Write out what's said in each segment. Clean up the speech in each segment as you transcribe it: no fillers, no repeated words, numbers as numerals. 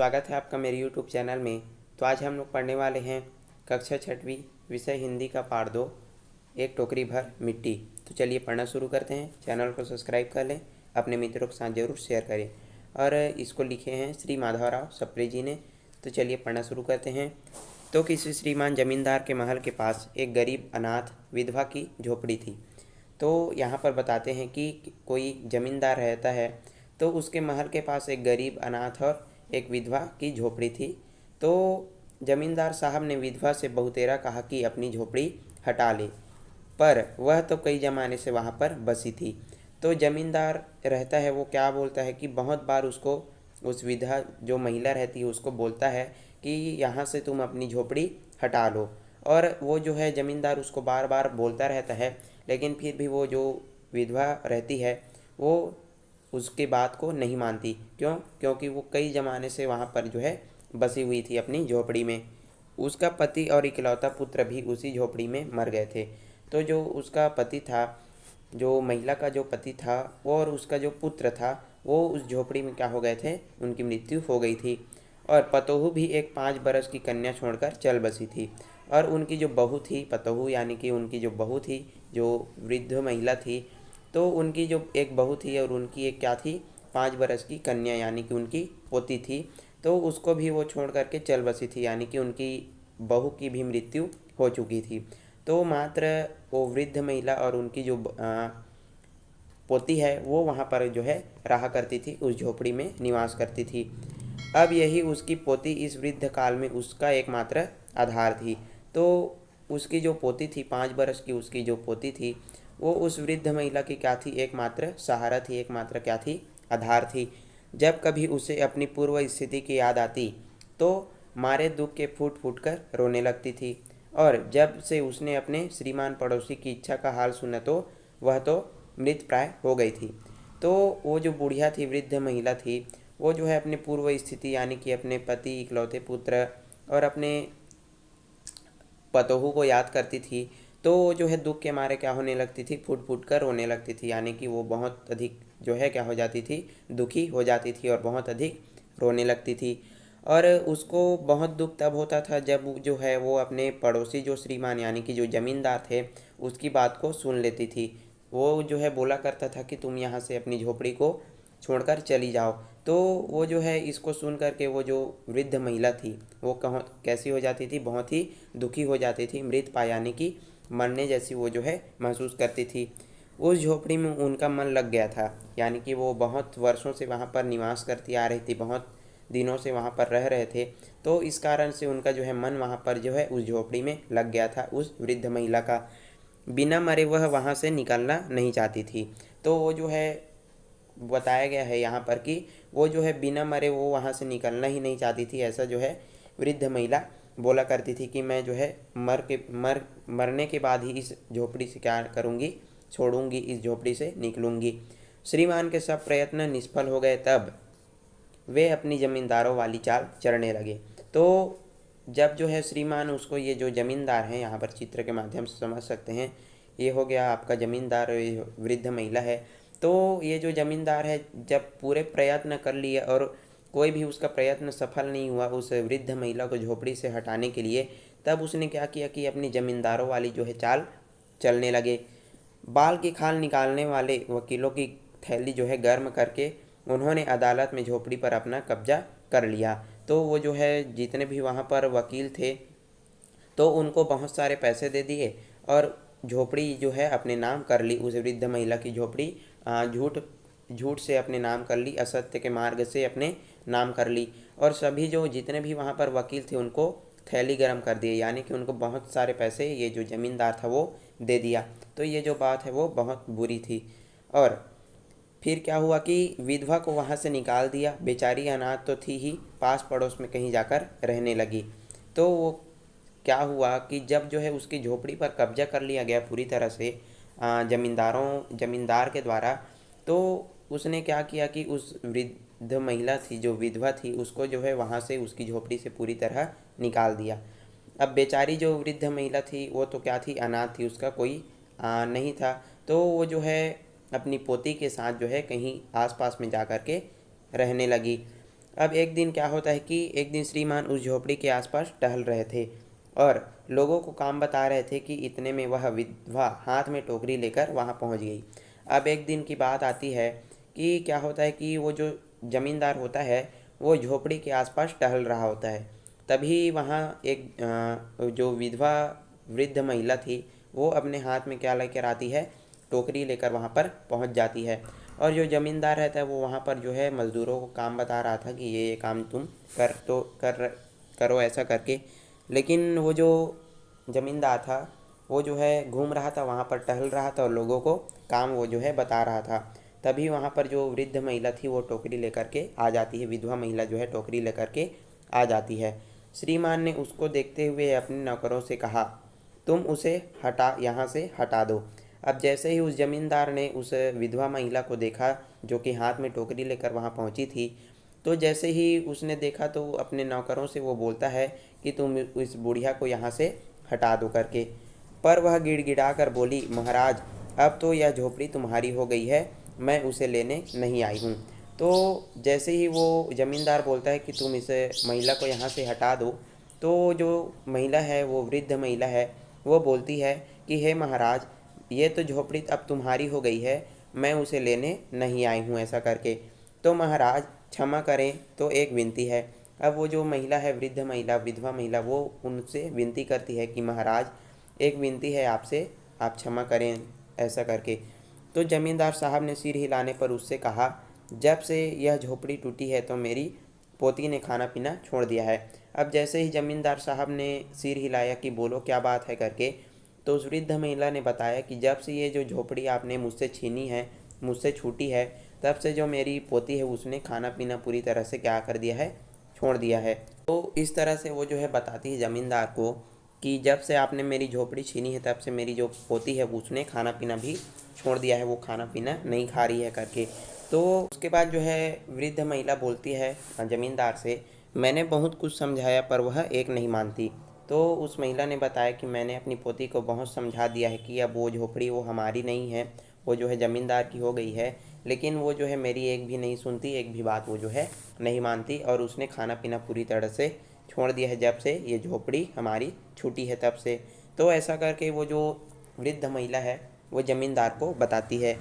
स्वागत है आपका मेरे YouTube चैनल में। तो आज हम लोग पढ़ने वाले हैं कक्षा 6वीं विषय हिंदी का पाठ 2 एक टोकरी भर मिट्टी। तो चलिए पढ़ना शुरू करते हैं। चैनल को सब्सक्राइब कर लें, अपने मित्रों के साथ ज़रूर शेयर करें। और इसको लिखे हैं श्री माधवराव सप्रे जी ने। तो चलिए पढ़ना शुरू करते हैं। तो किसी श्रीमान जमींदार के महल के पास एक गरीब अनाथ विधवा की झोपड़ी थी। तो यहाँ पर बताते हैं कि कोई जमींदार रहता है, तो उसके महल के पास एक गरीब अनाथ और एक विधवा की झोपड़ी थी। तो जमींदार साहब ने विधवा से बहुतेरा कहा कि अपनी झोपड़ी हटा ले, पर वह तो कई ज़माने से वहाँ पर बसी थी। तो जमींदार रहता है, वो क्या बोलता है कि बहुत बार उसको उस विधवा जो महिला रहती है उसको बोलता है कि यहाँ से तुम अपनी झोपड़ी हटा लो। और वो जो है जमींदार उसको बार बार बोलता रहता है, लेकिन फिर भी वो जो विधवा रहती है वो उसकी बात को नहीं मानती। क्योंकि वो कई ज़माने से वहाँ पर जो है बसी हुई थी अपनी झोपड़ी में। उसका पति और इकलौता पुत्र भी उसी झोपड़ी में मर गए थे। तो जो उसका पति था, जो महिला का जो पति था और उसका जो पुत्र था, वो उस झोपड़ी में क्या हो गए थे, उनकी मृत्यु हो गई थी। और पतोहू भी एक 5 बरस की कन्या छोड़कर चल बसी थी। और उनकी जो बहू थी, पतोहू यानी कि उनकी जो बहू थी, जो वृद्ध महिला थी, तो उनकी जो एक बहू थी और उनकी एक क्या थी, 5 बरस की कन्या यानी कि उनकी पोती थी। तो उसको भी वो छोड़ करके चल बसी थी, यानी कि उनकी बहू की भी मृत्यु हो चुकी थी। तो मात्र वो वृद्ध महिला और उनकी जो पोती है वो वहाँ पर जो है रहा करती थी, उस झोपड़ी में निवास करती थी। अब यही उसकी पोती इस वृद्ध काल में उसका एकमात्र आधार थी। तो उसकी जो पोती थी, 5 बरस की उसकी जो पोती थी, वो उस वृद्ध महिला की क्या थी, एकमात्र सहारा थी, एकमात्र क्या थी, आधार थी। जब कभी उसे अपनी पूर्व स्थिति की याद आती तो मारे दुख के फूट फूट कर रोने लगती थी। और जब से उसने अपने श्रीमान पड़ोसी की इच्छा का हाल सुना तो वह तो मृत प्राय हो गई थी। तो वो जो बुढ़िया थी, वृद्ध महिला थी, वो जो है अपने पूर्व स्थिति यानी कि अपने पति, इकलौते पुत्र और अपने पतोहू को याद करती थी। तो जो है दुख के मारे क्या होने लगती थी, फूट फूट कर रोने लगती थी, यानी कि वो बहुत अधिक जो है क्या हो जाती थी, दुखी हो जाती थी और बहुत अधिक रोने लगती थी। और उसको बहुत दुख तब होता था जब जो है वो अपने पड़ोसी जो श्रीमान यानी कि जो ज़मींदार थे उसकी बात को सुन लेती थी। वो जो है बोला करता था कि तुम यहाँ से अपनी झोपड़ी को छोड़कर चली जाओ। तो वो जो है इसको सुन करके वो जो वृद्ध महिला थी वो कैसी हो जाती थी, बहुत ही दुखी हो जाती थी, मृत पाय यानी कि मरने जैसी वो जो है महसूस करती थी। उस झोपड़ी में उनका मन लग गया था, यानी कि वो बहुत वर्षों से वहाँ पर निवास करती आ रही थी, बहुत दिनों से वहाँ पर रह रहे थे। तो इस कारण से उनका जो है मन वहाँ पर जो है उस झोपड़ी में लग गया था, उस वृद्ध महिला का। बिना मरे वह वहाँ से निकलना नहीं चाहती थी। तो वो जो है बताया गया है यहाँ पर कि वो जो है बिना मरे वो वहाँ से निकलना ही नहीं चाहती थी। ऐसा जो है वृद्ध महिला बोला करती थी कि मैं जो है मरने के बाद ही इस झोपड़ी से क्या करूँगी, छोड़ूंगी, इस झोपड़ी से निकलूँगी। श्रीमान के सब प्रयत्न निष्फल हो गए, तब वे अपनी ज़मींदारों वाली चाल चलने लगे। तो जब जो है श्रीमान उसको, ये जो ज़मींदार हैं, यहाँ पर चित्र के माध्यम से समझ सकते हैं, ये हो गया आपका ज़मींदार, वृद्ध महिला है। तो ये जो ज़मींदार है जब पूरे प्रयत्न कर लिए और कोई भी उसका प्रयत्न सफल नहीं हुआ उस वृद्ध महिला को झोपड़ी से हटाने के लिए, तब उसने क्या किया कि अपनी ज़मींदारों वाली जो है चाल चलने लगे। बाल की खाल निकालने वाले वकीलों की थैली जो है गर्म करके उन्होंने अदालत में झोपड़ी पर अपना कब्जा कर लिया। तो वो जो है जितने भी वहाँ पर वकील थे तो उनको बहुत सारे पैसे दे दिए और झोपड़ी जो है अपने नाम कर ली, उस वृद्ध महिला की झोपड़ी झूठ से अपने नाम कर ली, असत्य के मार्ग से अपने नाम कर ली। और सभी जो जितने भी वहाँ पर वकील थे उनको थैली गरम कर दिए, यानी कि उनको बहुत सारे पैसे ये जो ज़मींदार था वो दे दिया। तो ये जो बात है वो बहुत बुरी थी। और फिर क्या हुआ कि विधवा को वहाँ से निकाल दिया। बेचारी अनाथ तो थी ही, पास पड़ोस में कहीं जाकर रहने लगी। तो वो क्या हुआ कि जब जो है उसकी झोपड़ी पर कब्जा कर लिया गया पूरी तरह से जमींदार के द्वारा, तो उसने क्या किया कि उस वृद्ध महिला थी, जो विधवा थी, उसको जो है वहाँ से, उसकी झोपड़ी से पूरी तरह निकाल दिया। अब बेचारी जो वृद्ध महिला थी वो तो क्या थी, अनाथ थी, उसका कोई नहीं था। तो वो जो है अपनी पोती के साथ जो है कहीं आसपास में जा कर के रहने लगी। अब एक दिन क्या होता है कि एक दिन श्रीमान उस झोपड़ी के आसपास टहल रहे थे और लोगों को काम बता रहे थे कि इतने में वह विधवा हाथ में टोकरी लेकर वहाँ पहुँच गई। अब एक दिन की बात आती है कि क्या होता है कि वो जो जमींदार होता है वो झोपड़ी के आसपास टहल रहा होता है। तभी वहाँ एक जो विधवा वृद्ध महिला थी वो अपने हाथ में क्या लेकर आती है, टोकरी लेकर वहाँ पर पहुँच जाती है। और जो ज़मींदार रहता है वो वहाँ पर जो है मज़दूरों को काम बता रहा था कि ये काम तुम करो ऐसा करके। लेकिन वो जो ज़मींदार था वो जो है घूम रहा था, वहाँ पर टहल रहा था और लोगों को काम वो जो है बता रहा था। तभी वहाँ पर जो वृद्ध महिला थी वो टोकरी लेकर के आ जाती है, विधवा महिला जो है टोकरी लेकर के आ जाती है। श्रीमान ने उसको देखते हुए अपने नौकरों से कहा, तुम उसे यहाँ से हटा दो। अब जैसे ही उस जमींदार ने उस विधवा महिला को देखा जो कि हाथ में टोकरी लेकर वहाँ पहुँची थी, तो जैसे ही उसने देखा तो अपने नौकरों से वो बोलता है कि तुम इस बुढ़िया को यहाँ से हटा दो करके। पर वह गिड़गिड़ा कर बोली, महाराज अब तो यह झोपड़ी तुम्हारी हो गई है, मैं उसे लेने नहीं आई हूँ। तो जैसे ही वो ज़मींदार बोलता है कि तुम इस महिला को यहाँ से हटा दो, तो जो महिला है वो वृद्ध महिला है वो बोलती है कि हे महाराज, ये तो झोपड़ी अब तुम्हारी हो गई है, मैं उसे लेने नहीं आई हूँ ऐसा करके। तो महाराज क्षमा करें, तो एक विनती है। अब वो जो महिला है, वृद्ध महिला, विधवा महिला, वो उनसे विनती करती है कि महाराज एक विनती है आपसे, आप क्षमा करें ऐसा करके। तो जमींदार साहब ने सिर हिलाने पर उससे कहा, जब से यह झोपड़ी टूटी है तो मेरी पोती ने खाना पीना छोड़ दिया है। अब जैसे ही जमींदार साहब ने सिर हिलाया कि बोलो क्या बात है करके, तो उस वृद्ध महिला ने बताया कि जब से ये जो झोपड़ी आपने मुझसे छीनी है, मुझसे छूटी है, तब से जो मेरी पोती है उसने खाना पीना पूरी तरह से क्या कर दिया है, छोड़ दिया है। तो इस तरह से वो जो है बताती है ज़मींदार को कि जब से आपने मेरी झोपड़ी छीनी है तब से मेरी जो पोती है उसने खाना पीना भी छोड़ दिया है, वो खाना पीना नहीं खा रही है करके। तो उसके बाद जो है वृद्ध महिला बोलती है ज़मींदार से, मैंने बहुत कुछ समझाया पर वह एक नहीं मानती। तो उस महिला ने बताया कि मैंने अपनी पोती को बहुत समझा दिया है कि अब वो झोपड़ी वो हमारी नहीं है, वो जो है ज़मींदार की हो गई है, लेकिन वो जो है मेरी एक भी नहीं सुनती, एक भी बात वो जो है नहीं मानती, और उसने खाना पीना पूरी तरह से छोड़ दिया है जब से ये झोपड़ी हमारी छूटी है तब से। तो ऐसा करके वो जो वृद्ध महिला है वो ज़मींदार को बताती है।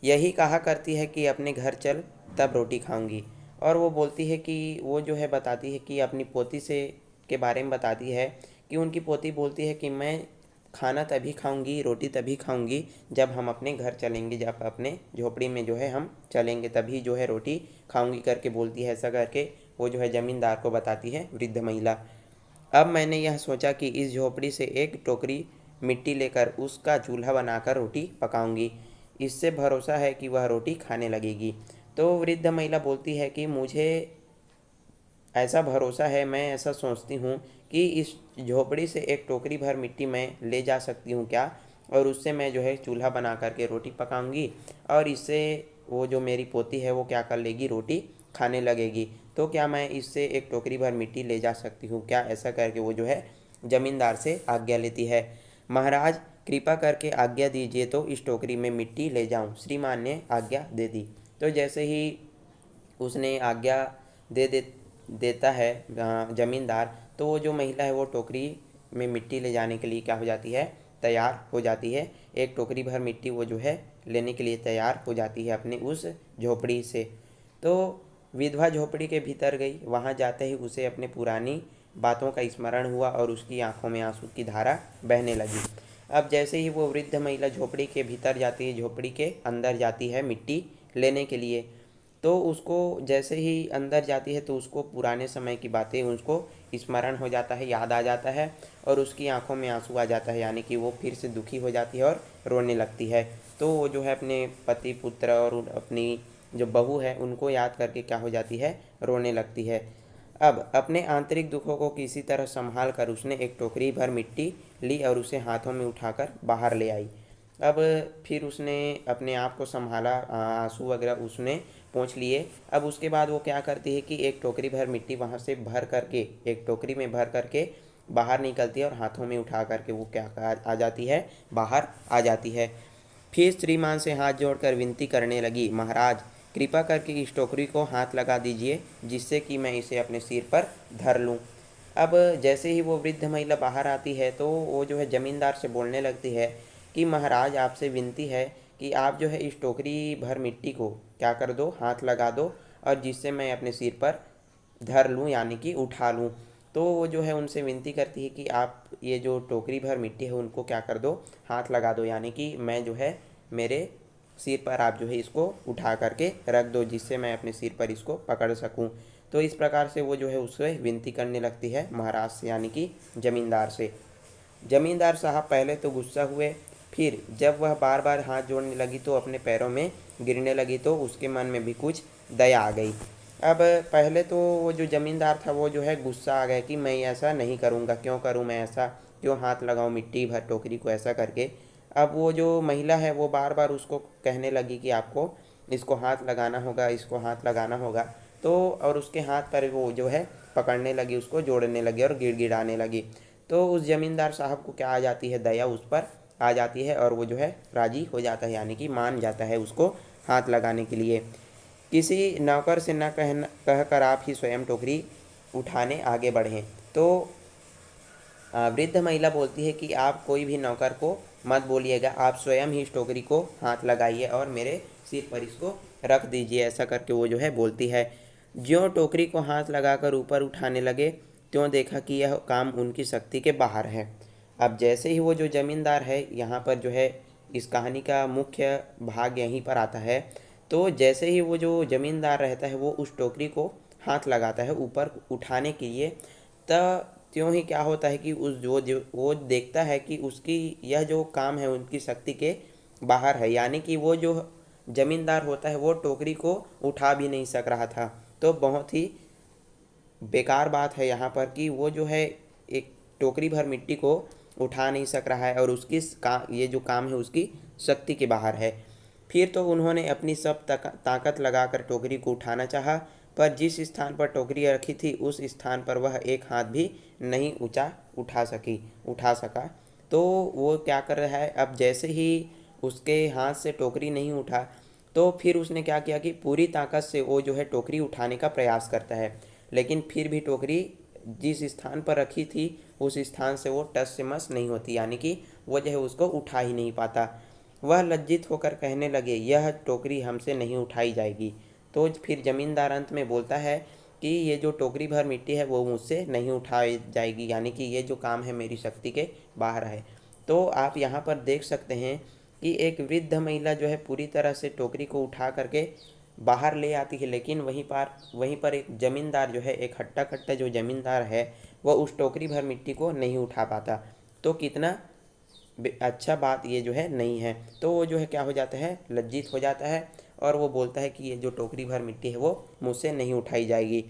यही कहा करती है कि अपने घर चल तब रोटी खाऊंगी। और वो बोलती है कि वो जो है बताती है कि अपनी पोती से के बारे में बताती है कि उनकी पोती बोलती है कि मैं खाना तभी खाऊंगी, रोटी तभी खाऊंगी जब हम अपने घर चलेंगे, जब अपने झोपड़ी में जो है हम चलेंगे तभी जो है रोटी खाऊंगी करके बोलती है। ऐसा करके वो जो है ज़मींदार को बताती है वृद्ध महिला। अब मैंने यह सोचा कि इस झोपड़ी से एक टोकरी मिट्टी लेकर उसका चूल्हा बनाकर रोटी पकाऊंगी, इससे भरोसा है कि वह रोटी खाने लगेगी। तो वृद्ध महिला बोलती है कि मुझे ऐसा भरोसा है, मैं ऐसा सोचती हूँ कि इस झोपड़ी से एक टोकरी भर मिट्टी मैं ले जा सकती हूँ क्या, और उससे मैं जो है चूल्हा बना करके रोटी पकाऊंगी और इससे वो जो मेरी पोती है वो क्या कर लेगी, रोटी खाने लगेगी। तो क्या मैं इससे एक टोकरी भर मिट्टी ले जा सकती हूँ क्या, ऐसा करके वो जो है ज़मींदार से आज्ञा लेती है। महाराज कृपा करके आज्ञा दीजिए तो इस टोकरी में मिट्टी ले जाऊँ। श्रीमान ने आज्ञा दे दी। तो जैसे ही उसने आज्ञा दे दे देता है ज़मींदार, तो वो जो महिला है वो टोकरी में मिट्टी ले जाने के लिए क्या हो जाती है, तैयार हो जाती है। एक टोकरी भर मिट्टी वो जो है लेने के लिए तैयार हो जाती है अपने उस झोपड़ी से। तो विधवा झोपड़ी के भीतर गई, वहाँ जाते ही उसे अपने पुरानी बातों का स्मरण हुआ और उसकी आंखों में आंसू की धारा बहने लगी। अब जैसे ही वो वृद्ध महिला झोपड़ी के भीतर जाती है, झोपड़ी के अंदर जाती है मिट्टी लेने के लिए, तो उसको जैसे ही अंदर जाती है तो उसको पुराने समय की बातें उसको स्मरण हो जाता है, याद आ जाता है, और उसकी आंखों में आंसू आ जाता है, यानी कि वो फिर से दुखी हो जाती है और रोने लगती है। तो वो जो है अपने पति पुत्र और अपनी जो बहू है उनको याद करके क्या हो जाती है, रोने लगती है। अब अपने आंतरिक दुखों को किसी तरह संभाल कर उसने एक टोकरी भर मिट्टी ली और उसे हाथों में उठाकर बाहर ले आई। अब फिर उसने अपने आप को संभाला, आंसू वगैरह उसने पोंछ लिए। अब उसके बाद वो क्या करती है कि एक टोकरी भर मिट्टी वहाँ से भर करके, एक टोकरी में भर करके बाहर निकलती है और हाथों में उठा करके वो क्या आ जाती है, बाहर आ जाती है। फिर श्रीमान से हाथ जोड़कर विनती करने लगी, महाराज कृपा करके इस टोकरी को हाथ लगा दीजिए जिससे कि मैं इसे अपने सिर पर धर लूँ। अब जैसे ही वो वृद्ध महिला बाहर आती है तो वो जो है ज़मींदार से बोलने लगती है कि महाराज आपसे विनती है कि आप जो है इस टोकरी भर मिट्टी को क्या कर दो, हाथ लगा दो, और जिससे मैं अपने सिर पर धर लूँ यानी कि उठा लूँ। तो वो जो है उनसे विनती करती है कि आप ये जो टोकरी भर मिट्टी है उनको क्या कर दो, हाथ लगा दो, यानी कि मैं जो है मेरे सिर पर आप जो है इसको उठा करके रख दो जिससे मैं अपने सिर पर इसको पकड़ सकूं। तो इस प्रकार से वो जो है उससे विनती करने लगती है महाराज से यानी कि ज़मींदार से। ज़मींदार साहब पहले तो गुस्सा हुए, फिर जब वह बार बार हाथ जोड़ने लगी तो अपने पैरों में गिरने लगी तो उसके मन में भी कुछ दया आ गई। अब पहले तो वो जो ज़मींदार था वो जो है गुस्सा आ गया कि मैं ऐसा नहीं करूँगा, क्यों करूँ मैं ऐसा, क्यों हाथ लगाऊँ मिट्टी भर टोकरी को ऐसा करके। अब वो जो महिला है वो बार बार उसको कहने लगी कि आपको इसको हाथ लगाना होगा, इसको हाथ लगाना होगा। तो और उसके हाथ पर वो जो है पकड़ने लगी, उसको जोड़ने लगी और गिड़गिड़ाने लगी। तो उस ज़मींदार साहब को क्या आ जाती है, दया उस पर आ जाती है और वो जो है राज़ी हो जाता है यानी कि मान जाता है उसको हाथ लगाने के लिए। किसी नौकर से न कह कर आप ही स्वयं टोकरी उठाने आगे बढ़ें। तो वृद्ध महिला बोलती है कि आप कोई भी नौकर को मत बोलिएगा, आप स्वयं ही इस टोकरी को हाथ लगाइए और मेरे सिर पर इसको रख दीजिए, ऐसा करके वो जो है बोलती है। ज्यों टोकरी को हाथ लगाकर ऊपर उठाने लगे त्यों देखा कि यह काम उनकी शक्ति के बाहर है। अब जैसे ही वो जो ज़मींदार है, यहाँ पर जो है इस कहानी का मुख्य भाग यहीं पर आता है। तो जैसे ही वो जो ज़मींदार रहता है वो उस टोकरी को हाथ लगाता है ऊपर उठाने के लिए, तब त्यों ही क्या होता है कि उस जो वो देखता है कि उसकी यह जो काम है उनकी शक्ति के बाहर है, यानी कि वो जो ज़मींदार होता है वो टोकरी को उठा भी नहीं सक रहा था। तो बहुत ही बेकार बात है यहाँ पर कि वो जो है एक टोकरी भर मिट्टी को उठा नहीं सक रहा है और उसकी ये जो काम है उसकी शक्ति के बाहर है। फिर तो उन्होंने अपनी सब ताकत लगाकर टोकरी को उठाना चाहा, पर जिस स्थान पर टोकरी रखी थी उस स्थान पर वह एक हाथ भी नहीं ऊंचा उठा सका। तो वो क्या कर रहा है, अब जैसे ही उसके हाथ से टोकरी नहीं उठा तो फिर उसने क्या किया कि पूरी ताकत से वो जो है टोकरी उठाने का प्रयास करता है, लेकिन फिर भी टोकरी जिस स्थान पर रखी थी उस स्थान से वो टस से मस नहीं होती, यानी कि वो जो है उसको उठा ही नहीं पाता। वह लज्जित होकर कहने लगे, यह टोकरी हमसे नहीं उठाई जाएगी। तो फिर ज़मींदार अंत में बोलता है कि ये जो टोकरी भर मिट्टी है वो मुझसे नहीं उठाई जाएगी, यानी कि ये जो काम है मेरी शक्ति के बाहर है। तो आप यहाँ पर देख सकते हैं कि एक वृद्ध महिला जो है पूरी तरह से टोकरी को उठा करके बाहर ले आती है, लेकिन वहीं पर एक ज़मींदार जो है, एक हट्टा कट्टा जो ज़मींदार है, वह उस टोकरी भर मिट्टी को नहीं उठा पाता। तो कितना अच्छा बात ये जो है नहीं है। तो वो जो है क्या हो जाता है, लज्जित हो जाता है और वो बोलता है कि ये जो टोकरी भर मिट्टी है वो मुझसे नहीं उठाई जाएगी।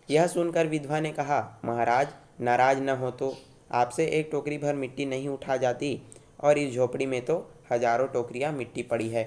यह सुनकर विधवा ने कहा, महाराज नाराज न हो तो आपसे एक टोकरी भर मिट्टी नहीं उठा जाती, और इस झोपड़ी में तो हजारों टोकरियां मिट्टी पड़ी है।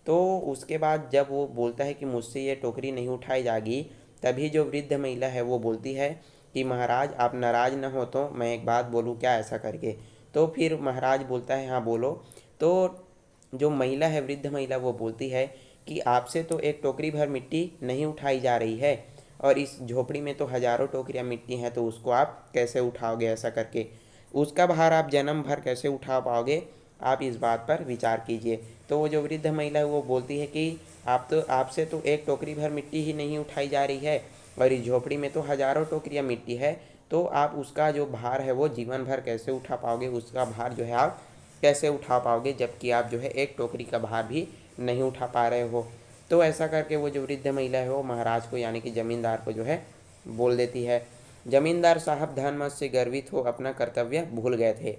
तो उसके बाद जब वो बोलता है कि मुझसे ये टोकरी नहीं उठाई जाएगी, तभी जो वृद्ध महिला है वो बोलती है कि महाराज आप नाराज न हो तो मैं एक बात बोलूँ क्या, ऐसा करके। तो फिर महाराज बोलता है, हाँ बोलो। तो जो महिला है, वृद्ध महिला, वो बोलती है कि आपसे तो एक टोकरी भर मिट्टी नहीं उठाई जा रही है और इस झोपड़ी में तो हजारों टोकरियां मिट्टी हैं, तो उसको आप कैसे उठाओगे, ऐसा करके उसका भार आप जन्म भर कैसे उठा पाओगे, आप इस बात पर विचार कीजिए। तो वो जो वृद्ध महिला है वो बोलती है कि आपसे तो एक टोकरी भर मिट्टी ही नहीं उठाई जा रही है और इस झोपड़ी में तो हजारों टोकरियां मिट्टी है, तो आप उसका जो भार है वो जीवन भर कैसे उठा पाओगे, उसका भार जो है आप कैसे उठा पाओगे, जबकि आप जो है एक टोकरी का भार भी नहीं उठा पा रहे हो। तो ऐसा करके वो जो वृद्ध महिला है वो महाराज को यानी कि ज़मींदार को जो है बोल देती है। ज़मींदार साहब धन मत से गर्वित हो अपना कर्तव्य भूल गए थे।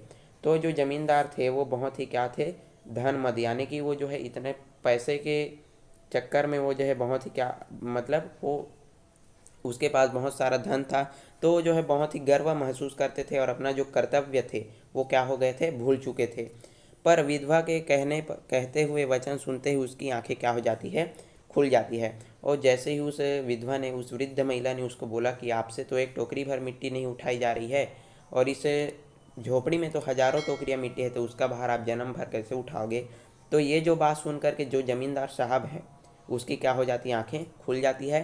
तो जो ज़मींदार थे वो बहुत ही क्या थे, धन मद, यानी कि वो जो है इतने पैसे के चक्कर में वो जो है बहुत ही क्या, मतलब वो उसके पास बहुत सारा धन था, तो वो जो है बहुत ही गर्व महसूस करते थे और अपना जो कर्तव्य थे वो क्या हो गए थे, भूल चुके थे। पर विधवा के कहते हुए वचन सुनते ही उसकी आंखें क्या हो जाती है, खुल जाती है। और जैसे ही उस विधवा ने, उस वृद्ध महिला ने उसको बोला कि आपसे तो एक टोकरी भर मिट्टी नहीं उठाई जा रही है और इस झोपड़ी में तो हजारों टोकरियां मिट्टी है, तो उसका भार आप जन्म भर कैसे उठाओगे। तो ये जो बात सुन करके जो ज़मींदार साहब है उसकी क्या हो जाती है, आंखें खुल जाती है।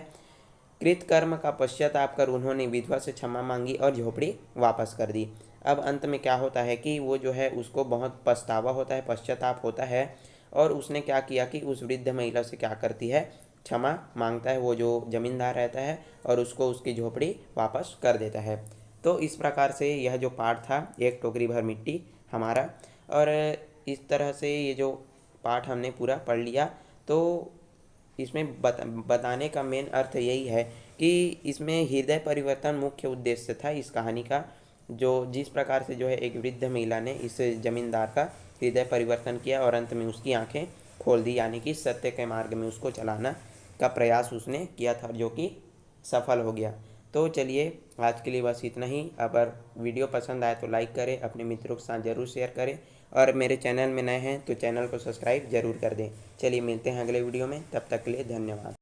कृत कर्म का पश्चाताप कर उन्होंने विधवा से क्षमा मांगी और झोपड़ी वापस कर दी। अब अंत में क्या होता है कि वो जो है उसको बहुत पछतावा होता है, पश्चाताप होता है, और उसने क्या किया कि उस वृद्ध महिला से क्या करती है, क्षमा मांगता है वो जो जमींदार रहता है, और उसको उसकी झोपड़ी वापस कर देता है। तो इस प्रकार से यह जो पाठ था एक टोकरी भर मिट्टी हमारा, और इस तरह से ये जो पाठ हमने पूरा पढ़ लिया। तो इसमें बताने का मेन अर्थ यही है कि इसमें हृदय परिवर्तन मुख्य उद्देश्य था इस कहानी का। जो जिस प्रकार से जो है एक वृद्ध महिला ने इस जमींदार का हृदय परिवर्तन किया और अंत में उसकी आंखें खोल दी, यानी कि सत्य के मार्ग में उसको चलाना का प्रयास उसने किया था, जो कि सफल हो गया। तो चलिए आज के लिए बस इतना ही। अगर वीडियो पसंद आए तो लाइक करें, अपने मित्रों के साथ ज़रूर शेयर करें, और मेरे चैनल में नए हैं तो चैनल को सब्सक्राइब ज़रूर कर दें। चलिए मिलते हैं अगले वीडियो में, तब तक के लिए धन्यवाद।